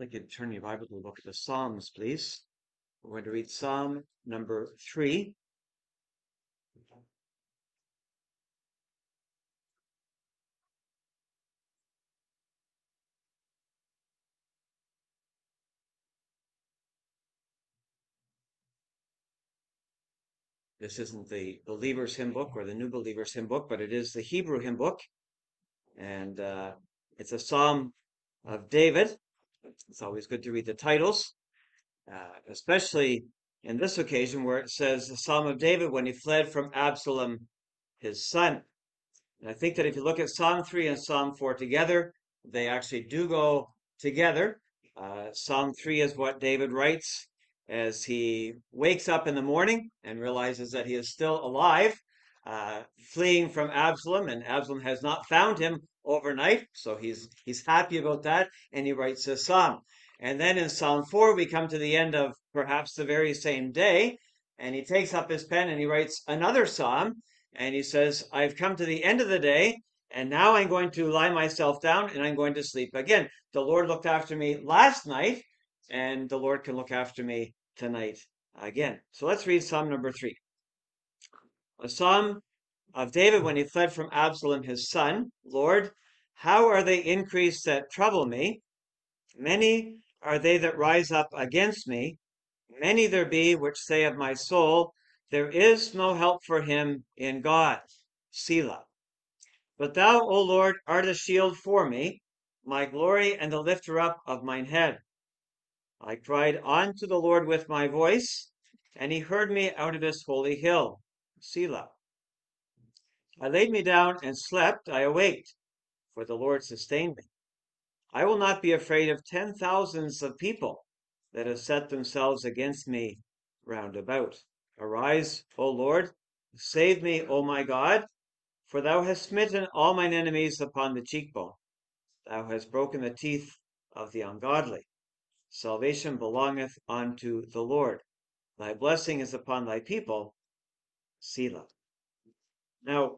I'd like you to turn your Bible to the book of the Psalms, please. We're going to read Psalm number 3. This isn't the Believer's Hymn Book or the New Believer's Hymn Book, but it is the Hebrew Hymn Book. And it's a Psalm of David. It's always good to read the titles, especially in this occasion where it says the Psalm of David when he fled from Absalom, his son. And I think that if you look at Psalm 3 and Psalm 4 together, they actually do go together. Psalm 3 is what David writes as he wakes up in the morning and realizes that he is still alive, fleeing from Absalom, and Absalom has not found him overnight, so he's happy about that, and he writes this psalm. And then in Psalm 4, we come to the end of perhaps the very same day, and he takes up his pen and he writes another psalm, and he says, I've come to the end of the day, and now I'm going to lie myself down and I'm going to sleep again. The Lord looked after me last night, and the Lord can look after me tonight again. So let's read Psalm number 3. A psalm of David when he fled from Absalom his son. Lord, how are they increased that trouble me? Many are they that rise up against me. Many there be which say of my soul, there is no help for him in God. Selah. But thou, O Lord, art a shield for me, my glory and the lifter up of mine head. I cried unto the Lord with my voice, and he heard me out of his holy hill. Selah. I laid me down and slept, I awaked, for the Lord sustained me. I will not be afraid of 10,000s of people that have set themselves against me round about. Arise, O Lord, save me, O my God, for thou hast smitten all mine enemies upon the cheekbone. Thou hast broken the teeth of the ungodly. Salvation belongeth unto the Lord. Thy blessing is upon thy people. Selah. Now,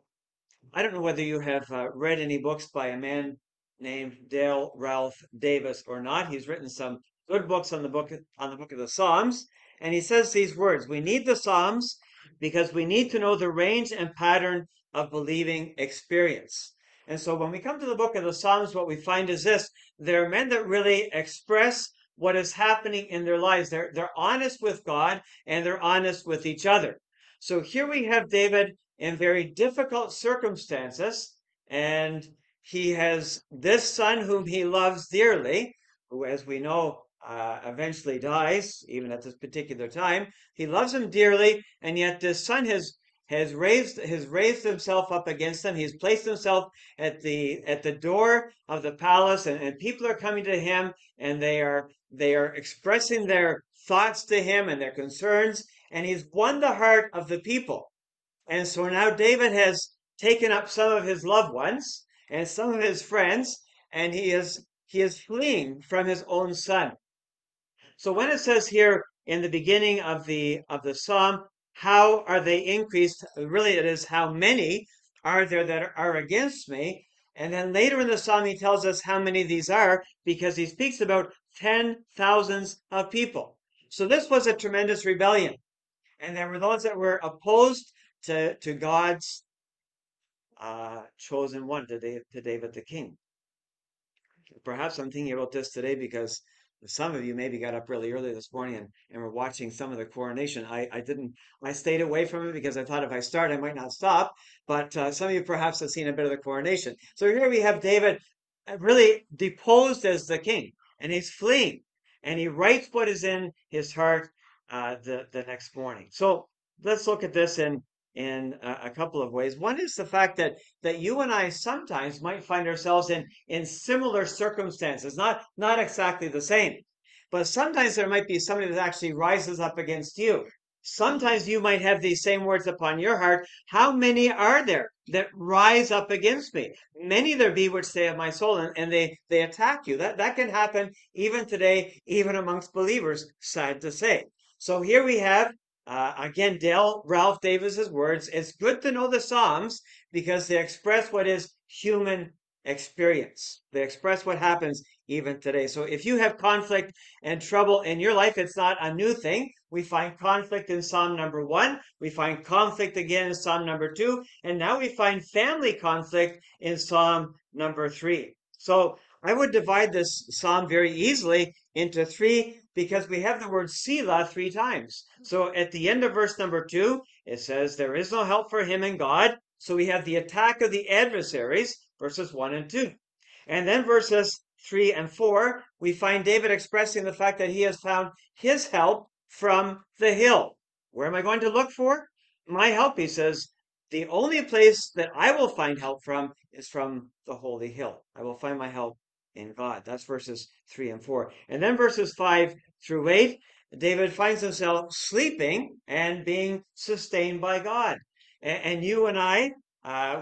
I don't know whether you have read any books by a man named Dale Ralph Davis or not. He's written some good books on the book of the Psalms, and he says these words: we need the Psalms because we need to know the range and pattern of believing experience. And so when we come to the book of the Psalms, what we find is this: there are men that really express what is happening in their lives. They're honest with God and they're honest with each other. So here we have David in very difficult circumstances, and he has this son whom he loves dearly, who, as we know, eventually dies, even at this particular time. He loves him dearly, and yet this son has raised himself up against him. He's placed himself at the door of the palace, and people are coming to him, and they are expressing their thoughts to him and their concerns, and he's won the heart of the people. And so now David has taken up some of his loved ones and some of his friends, and he is fleeing from his own son. So when it says here in the beginning of the psalm, how are they increased? Really, it is how many are there that are against me. And then later in the psalm, he tells us how many these are, because he speaks about 10,000s of people. So this was a tremendous rebellion. And there were those that were opposed to God's chosen one, to David the king. Perhaps I'm thinking about this today because some of you maybe got up really early this morning and were watching some of the coronation. I stayed away from it because I thought if I start, I might not stop. But some of you perhaps have seen a bit of the coronation. So here we have David really deposed as the king, and he's fleeing, and he writes what is in his heart the next morning. So let's look at this in a couple of ways. One is the fact that you and I sometimes might find ourselves in similar circumstances, not exactly the same, but sometimes there might be somebody that actually rises up against you. Sometimes you might have these same words upon your heart. How many are there that rise up against me? Many there be which say of my soul, and they attack you. That can happen even today, even amongst believers, sad to say. So here we have again, Dale Ralph Davis's words. It's good to know the Psalms because they express what is human experience. They express what happens even today. So if you have conflict and trouble in your life, it's not a new thing. We find conflict in Psalm number 1. We find conflict again in Psalm number 2. And now we find family conflict in Psalm number 3. So I would divide this psalm very easily into three because we have the word Selah three times. So at the end of verse number 2, it says, there is no help for him in God. So we have the attack of the adversaries, verses 1 and 2. And then verses 3 and 4, we find David expressing the fact that he has found his help from the hill. Where am I going to look for my help? He says, the only place that I will find help from is from the holy hill. I will find my help in God. That's verses 3 and 4. And then verses 5 through 8, David finds himself sleeping and being sustained by God. And you and I,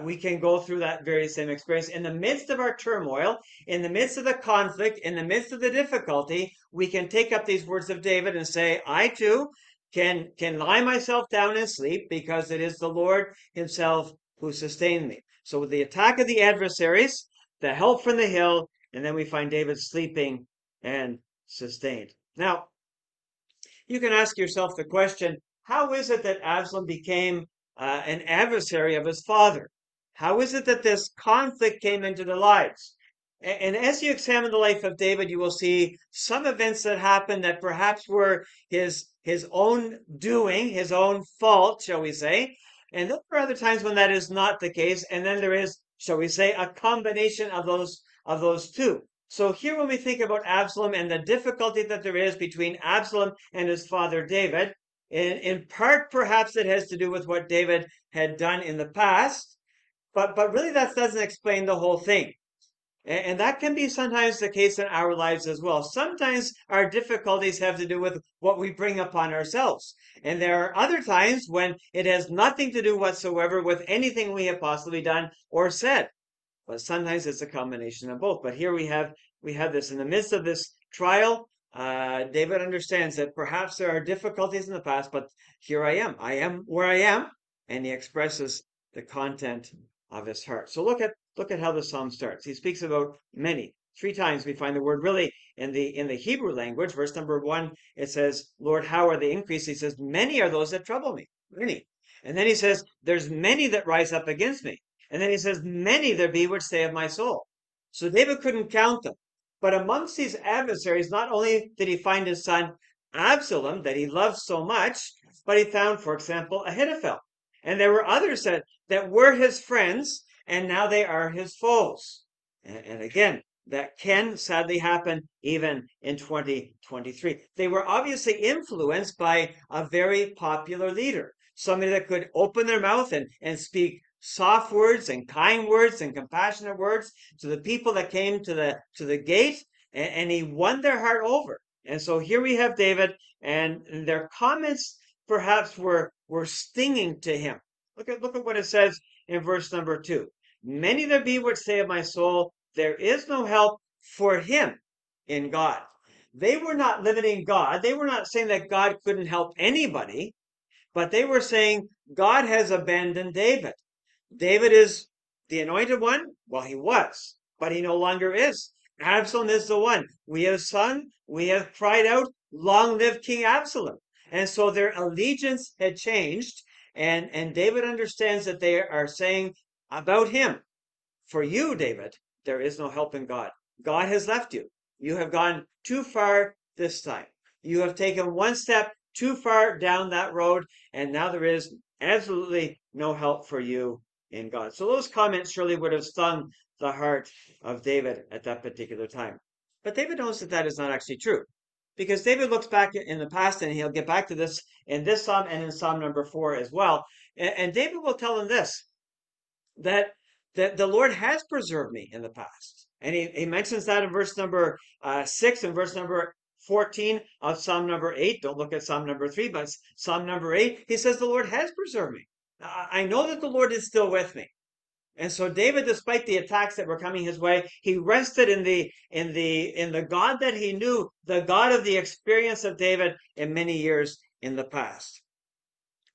we can go through that very same experience. In the midst of our turmoil, in the midst of the conflict, in the midst of the difficulty, we can take up these words of David and say, I too can lie myself down and sleep because it is the Lord himself who sustained me. So with the attack of the adversaries, the help from the hill, and then we find David sleeping and sustained. Now, you can ask yourself the question, how is it that Absalom became an adversary of his father? How is it that this conflict came into their lives? And as you examine the life of David, you will see some events that happened that perhaps were his own doing, his own fault, shall we say. And then there are other times when that is not the case. And then there is, shall we say, a combination of those two. So here when we think about Absalom and the difficulty that there is between Absalom and his father David, in part perhaps it has to do with what David had done in the past, but really that doesn't explain the whole thing. And that can be sometimes the case in our lives as well. Sometimes our difficulties have to do with what we bring upon ourselves. And there are other times when it has nothing to do whatsoever with anything we have possibly done or said. But sometimes it's a combination of both. But here we have this in the midst of this trial. David understands that perhaps there are difficulties in the past, but here I am. I am where I am, and he expresses the content of his heart. So look at how the psalm starts. He speaks about many. Three times we find the word really in the Hebrew language. Verse number 1, it says, Lord, how are they increased? He says, many are those that trouble me. Many. And then he says, there's many that rise up against me. And then he says, many there be which say of my soul. So David couldn't count them. But amongst these adversaries, not only did he find his son Absalom, that he loved so much, but he found, for example, Ahithophel. And there were others that were his friends, and now they are his foes. And again, that can sadly happen even in 2023. They were obviously influenced by a very popular leader, somebody that could open their mouth and speak soft words and kind words and compassionate words to the people that came to the gate, and he won their heart over. And so here we have David, and their comments perhaps were stinging to him. Look at what it says in verse number 2. Many there be which say of my soul, there is no help for him in God. They were not limiting God. They were not saying that God couldn't help anybody, but they were saying God has abandoned David. David is the anointed one? Well, he was, but he no longer is. Absalom is the one. We have sung, we have cried out, long live King Absalom. And so their allegiance had changed, and David understands that they are saying about him, for you, David, there is no help in God. God has left you. You have gone too far this time. You have taken one step too far down that road, and now there is absolutely no help for you in God. So those comments surely would have stung the heart of David at that particular time. But David knows that that is not actually true, because David looks back in the past, and he'll get back to this in this psalm and in Psalm number 4 as well. And David will tell him this, that the Lord has preserved me in the past. And he mentions that in verse number 6 and verse number 14 of Psalm number 8. Don't look at Psalm number 3, but Psalm number 8. He says, the Lord has preserved me. I know that the Lord is still with me. And so David, despite the attacks that were coming his way, he rested in the God that he knew, the God of the experience of David in many years in the past.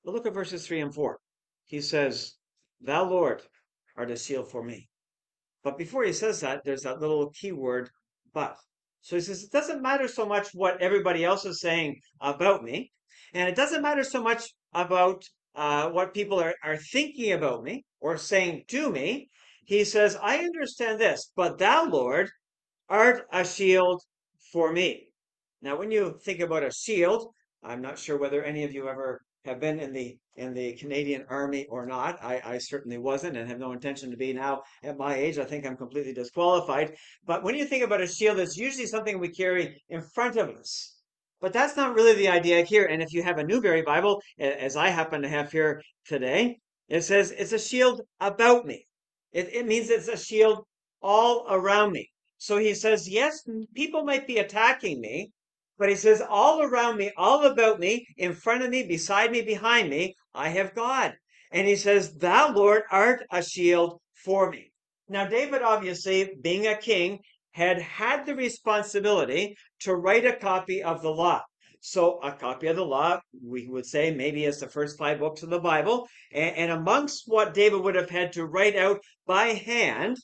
But look at verses 3 and 4. He says, Thou, Lord, art a shield for me. But before he says that, there's that little key word, but. So he says, it doesn't matter so much what everybody else is saying about me. And it doesn't matter so much about what people are thinking about me or saying to me. He says, I understand this, but thou, Lord, art a shield for me. Now, when you think about a shield, I'm not sure whether any of you ever have been in the Canadian Army or not. I certainly wasn't and have no intention to be now at my age. I think I'm completely disqualified. But when you think about a shield, it's usually something we carry in front of us. But that's not really the idea here. And if you have a Newberry Bible, as I happen to have here today, it says it's a shield about me. It means it's a shield all around me. So he says, yes, people might be attacking me, but he says, all around me, all about me, in front of me, beside me, behind me, I have God. And he says, thou, Lord, art a shield for me. Now, David, obviously, being a king, had the responsibility to write a copy of the law. So a copy of the law, we would say maybe it's the first 5 books of the Bible. And amongst what David would have had to write out by hand,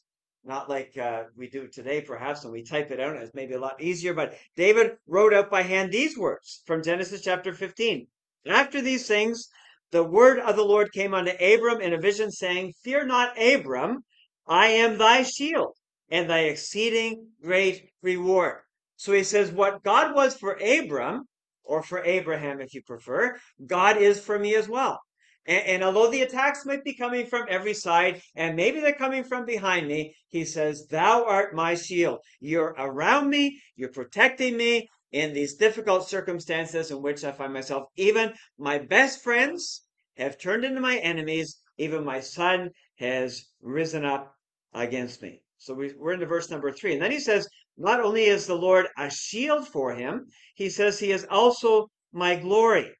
not like we do today, perhaps, and we type it out, and it's maybe a lot easier. But David wrote out by hand these words from Genesis chapter 15. After these things, the word of the Lord came unto Abram in a vision, saying, Fear not, Abram, I am thy shield and thy exceeding great reward. So he says, what God was for Abram, or for Abraham if you prefer, God is for me as well. And although the attacks might be coming from every side, and maybe they're coming from behind me, he says, thou art my shield. You're around me, you're protecting me in these difficult circumstances in which I find myself. Even my best friends have turned into my enemies. Even my son has risen up against me. So we're into verse number 3. And then he says, not only is the Lord a shield for him, he says he is also my glory.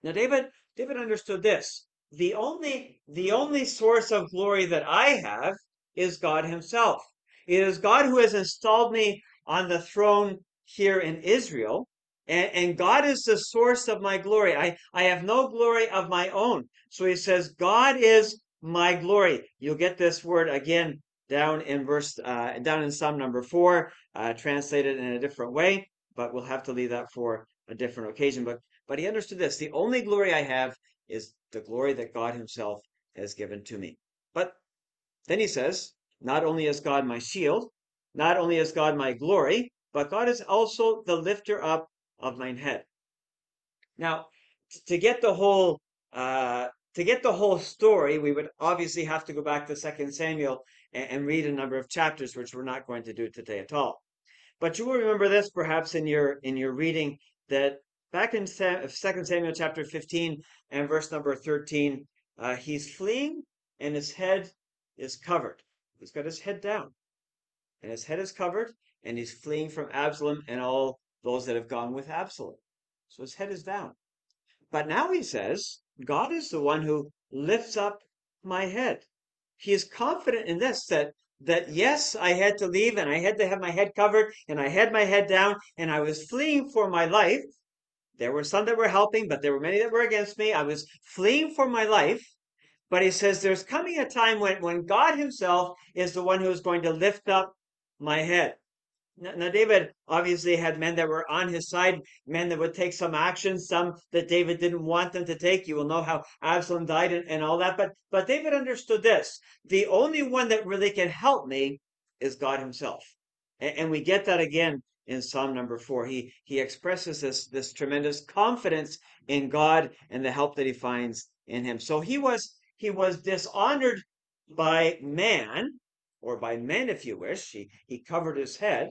Now, David understood this. The only source of glory that I have is God himself. It is God who has installed me on the throne here in Israel, and God is the source of my glory. I have no glory of my own. So he says, God is my glory. You'll get this word again down in Psalm number 4, translated in a different way, but we'll have to leave that for a different occasion. But he understood this. The only glory I have is the glory that God himself has given to me. But then he says, not only is God my shield, not only is God my glory, but God is also the lifter up of mine head. Now, to get the whole story, we would obviously have to go back to 2 Samuel and read a number of chapters, which we're not going to do today at all. But you will remember this perhaps in your reading, that back in 2 Samuel chapter 15 and verse number 13, he's fleeing and his head is covered. He's got his head down and his head is covered, and he's fleeing from Absalom and all those that have gone with Absalom. So his head is down. But now he says, God is the one who lifts up my head. He is confident in this, that yes, I had to leave and I had to have my head covered and I had my head down and I was fleeing for my life. There were some that were helping, but there were many that were against me. I was fleeing for my life. But he says there's coming a time when God himself is the one who is going to lift up my head. Now, David obviously had men that were on his side, men that would take some action, some that David didn't want them to take. You will know how Absalom died and all that. But David understood this. The only one that really can help me is God himself. And we get that again in Psalm number 4. He expresses this tremendous confidence in God and the help that he finds in him. So he was dishonored by man, or by men, if you wish. He covered his head,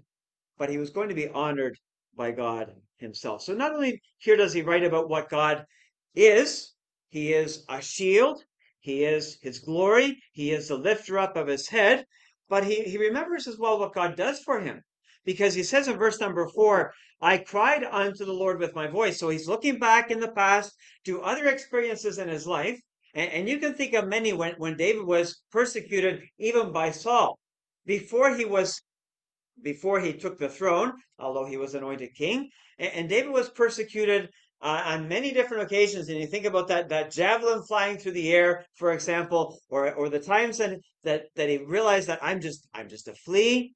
but he was going to be honored by God himself. So not only here does he write about what God is, he is a shield, he is his glory, he is the lifter up of his head, but he remembers as well what God does for him. Because he says in verse number 4, I cried unto the Lord with my voice. So he's looking back in the past to other experiences in his life. And you can think of many when David was persecuted, even by Saul. Before he took the throne, although he was anointed king. And David was persecuted on many different occasions. And you think about that javelin flying through the air, for example, or the times that he realized that I'm just a flea.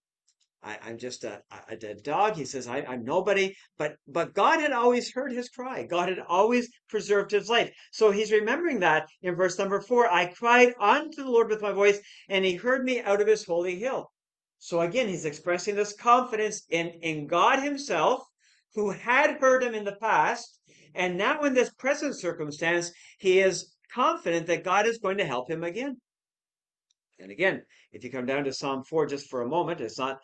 I'm just a dead dog. He says, I'm nobody. But God had always heard his cry. God had always preserved his life. So he's remembering that in verse number 4. I cried unto the Lord with my voice, and he heard me out of his holy hill. So again, he's expressing this confidence in God himself, who had heard him in the past. And now in this present circumstance, he is confident that God is going to help him again. And again, if you come down to Psalm 4 just for a moment, it's not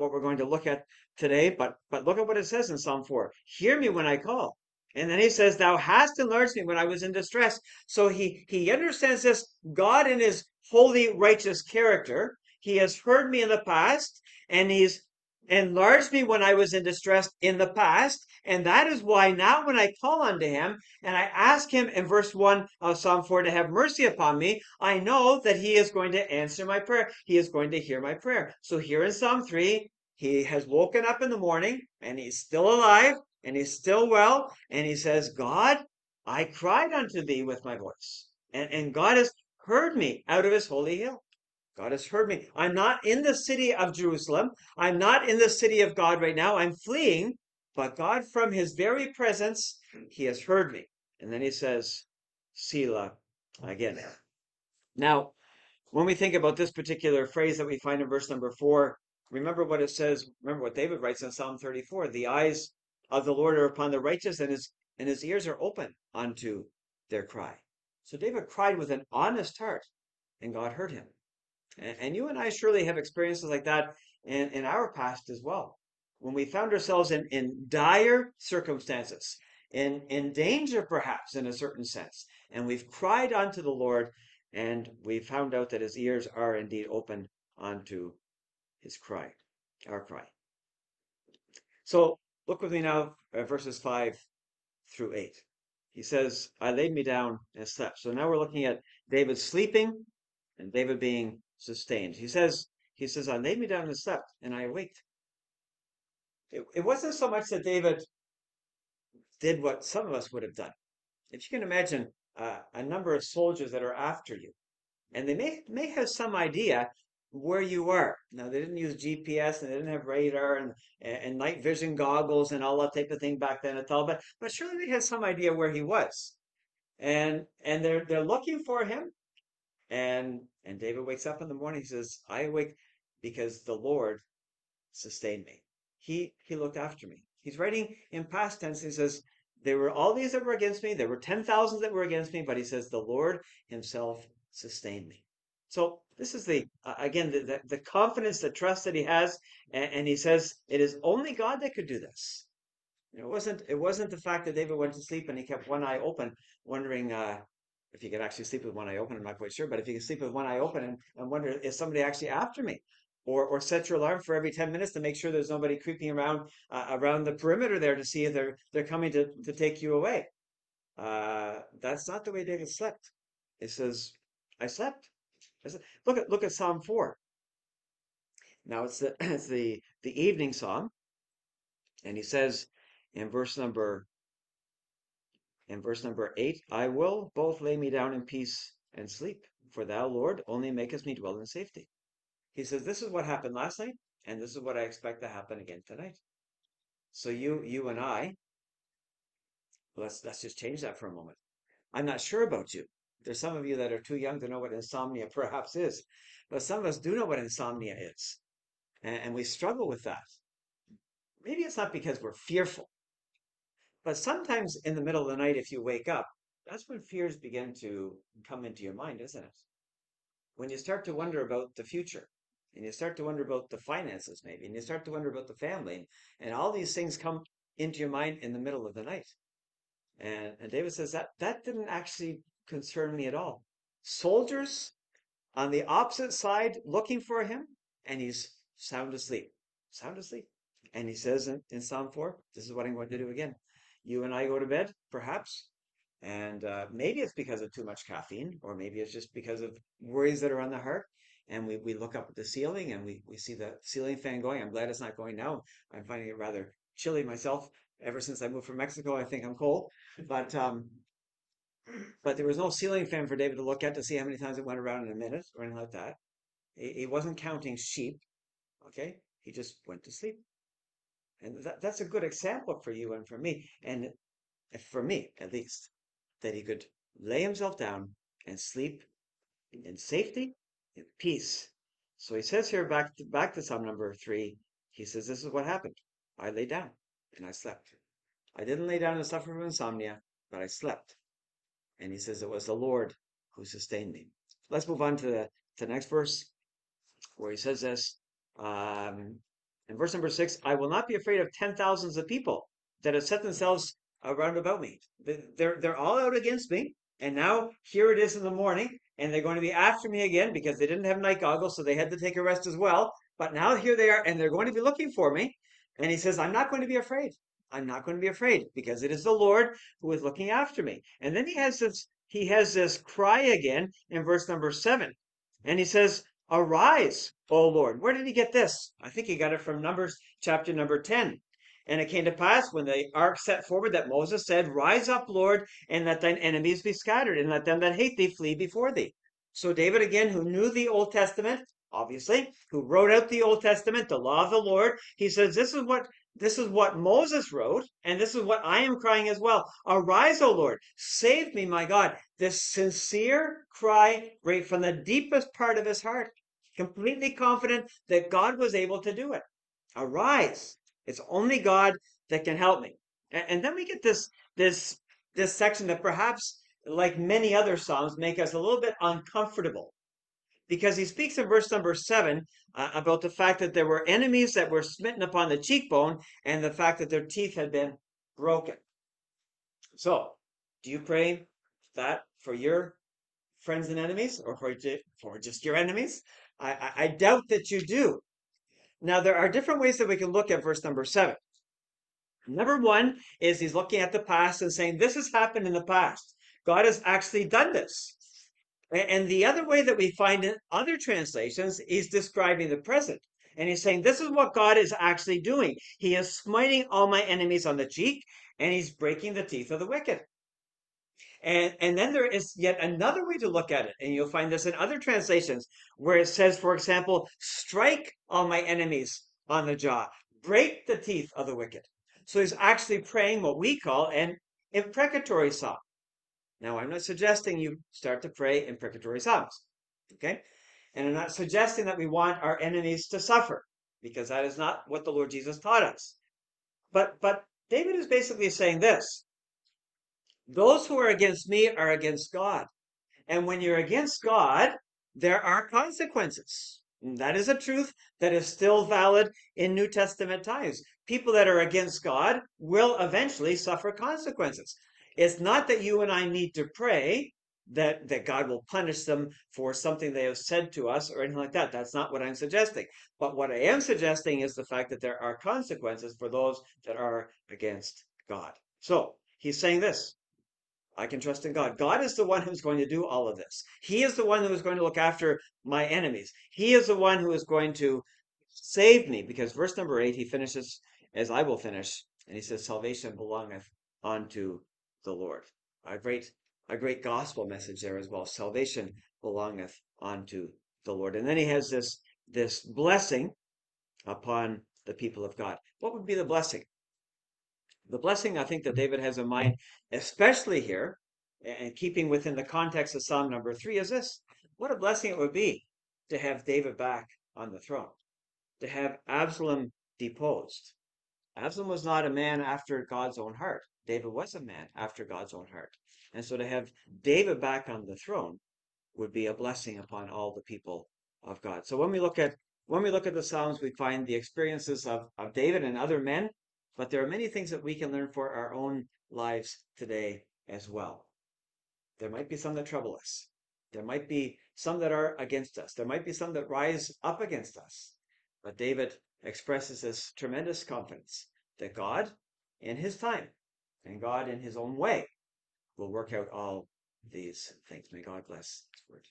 what we're going to look at today, but look at what it says in Psalm 4. Hear me when I call. And then he says, Thou hast enlarged me when I was in distress. So he understands this God in his holy, righteous character. He has heard me in the past, and he's enlarged me when I was in distress in the past. And that is why now when I call unto him and I ask him in verse 1 of Psalm 4 to have mercy upon me, I know that he is going to answer my prayer. He is going to hear my prayer. So here in Psalm 3, he has woken up in the morning and he's still alive and he's still well. And he says, God, I cried unto thee with my voice. And God has heard me out of his holy hill. God has heard me. I'm not in the city of Jerusalem. I'm not in the city of God right now. I'm fleeing. But God, from his very presence, he has heard me. And then he says, Selah again. Now, when we think about this particular phrase that we find in verse number 4, remember what it says. Remember what David writes in Psalm 34. The eyes of the Lord are upon the righteous, and his ears are open unto their cry. So David cried with an honest heart, and God heard him. And you and I surely have experiences like that in our past as well. When we found ourselves in dire circumstances, in danger perhaps in a certain sense, and we've cried unto the Lord, and we found out that his ears are indeed open unto his cry, our cry. So look with me now at verses 5 through 8. He says, I laid me down and slept. So now we're looking at David sleeping and David being sustained. He says, I laid me down and slept, and I awaked. It wasn't so much that David did what some of us would have done. If you can imagine a number of soldiers that are after you, and they may have some idea where you are. Now, they didn't use GPS, and they didn't have radar and night vision goggles and all that type of thing back then at all, but surely they had some idea where he was. And they're looking for him. And David wakes up in the morning. He says, I awake because the Lord sustained me. He looked after me. He's writing in past tense. He says, there were all these that were against me. There were 10,000 that were against me, but he says, the Lord himself sustained me. So this is again, the confidence, the trust that he has. And he says, it is only God that could do this. It wasn't the fact that David went to sleep and he kept one eye open, wondering if he could actually sleep with one eye open. I'm not quite sure, but if he could sleep with one eye open and wonder, is somebody actually after me? Or set your alarm for every 10 minutes to make sure there's nobody creeping around the perimeter there to see if they're coming to take you away. That's not the way David slept. It says, I slept. Look at Psalm 4. Now it's the evening psalm, and he says in verse number 8, I will both lay me down in peace and sleep, for thou, Lord, only makest me dwell in safety. He says, this is what happened last night, and this is what I expect to happen again tonight. So you and I, let's just change that for a moment. I'm not sure about you. There's some of you that are too young to know what insomnia perhaps is, but some of us do know what insomnia is, and we struggle with that. Maybe it's not because we're fearful, but sometimes in the middle of the night, if you wake up, that's when fears begin to come into your mind, isn't it? When you start to wonder about the future, and you start to wonder about the finances, maybe, and you start to wonder about the family, and all these things come into your mind in the middle of the night. And David says that didn't actually concern me at all. Soldiers on the opposite side looking for him, and he's sound asleep. Sound asleep. And he says in Psalm 4, this is what I'm going to do again. You and I go to bed, perhaps, and maybe it's because of too much caffeine, or maybe it's just because of worries that are on the heart. And we look up at the ceiling and we see the ceiling fan going. I'm glad it's not going now. I'm finding it rather chilly myself. Ever since I moved from Mexico, I think I'm cold. But there was no ceiling fan for David to look at to see how many times it went around in a minute or anything like that. He wasn't counting sheep. Okay. He just went to sleep. And that's a good example for you and for me, and for me at least, that he could lay himself down and sleep in safety, in peace. So he says here, back to Psalm number 3, he says, this is what happened. I lay down and I slept. I didn't lay down and suffer from insomnia, but I slept. And he says it was the Lord who sustained me. Let's move on to the next verse, where he says this. In verse number 6, I will not be afraid of 10,000s of people that have set themselves around about me. They're all out against me. And now here it is in the morning, and they're going to be after me again because they didn't have night goggles, so they had to take a rest as well. But now here they are, and they're going to be looking for me. And he says, I'm not going to be afraid. I'm not going to be afraid because it is the Lord who is looking after me. And then he has this cry again in verse number 7. And he says, Arise, O Lord. Where did he get this? I think he got it from Numbers chapter number 10. And it came to pass when the ark set forward that Moses said, Rise up, Lord, and let thine enemies be scattered, and let them that hate thee flee before thee. So David, again, who knew the Old Testament, obviously, who wrote out the Old Testament, the law of the Lord, he says, this is what Moses wrote, and this is what I am crying as well. Arise, O Lord, save me, my God. This sincere cry right from the deepest part of his heart, completely confident that God was able to do it. Arise. It's only God that can help me. And then we get this section that perhaps, like many other Psalms, make us a little bit uncomfortable, because he speaks in verse number 7 about the fact that there were enemies that were smitten upon the cheekbone, and the fact that their teeth had been broken. So, do you pray that for your friends and enemies, or for just your enemies? I doubt that you do. Now, there are different ways that we can look at verse number 7. Number one is he's looking at the past and saying, this has happened in the past. God has actually done this. And the other way that we find in other translations, he's describing the present. And he's saying, this is what God is actually doing. He is smiting all my enemies on the cheek, and he's breaking the teeth of the wicked. And then there is yet another way to look at it. And you'll find this in other translations, where it says, for example, strike all my enemies on the jaw, break the teeth of the wicked. So he's actually praying what we call an imprecatory psalm. Now, I'm not suggesting you start to pray imprecatory psalms, okay? And I'm not suggesting that we want our enemies to suffer, because that is not what the Lord Jesus taught us. But David is basically saying this: those who are against me are against God. And when you're against God, there are consequences. And that is a truth that is still valid in New Testament times. People that are against God will eventually suffer consequences. It's not that you and I need to pray that God will punish them for something they have said to us or anything like that. That's not what I'm suggesting. But what I am suggesting is the fact that there are consequences for those that are against God. So he's saying this: I can trust in God. God is the one who's going to do all of this. He is the one who is going to look after my enemies. He is the one who is going to save me, because verse number 8, he finishes as I will finish, and he says, salvation belongeth unto the Lord. A great gospel message there as well. Salvation belongeth unto the Lord. And then he has this blessing upon the people of God. What would be the blessing? The blessing I think that David has in mind, especially here, and keeping within the context of Psalm number 3, is this: what a blessing it would be to have David back on the throne, to have Absalom deposed. Absalom was not a man after God's own heart. David was a man after God's own heart. And so to have David back on the throne would be a blessing upon all the people of God. So when we look at the Psalms, we find the experiences of David and other men, but there are many things that we can learn for our own lives today as well. There might be some that trouble us. There might be some that are against us. There might be some that rise up against us. But David expresses this tremendous confidence that God, in his time, and God in his own way, will work out all these things. May God bless his word.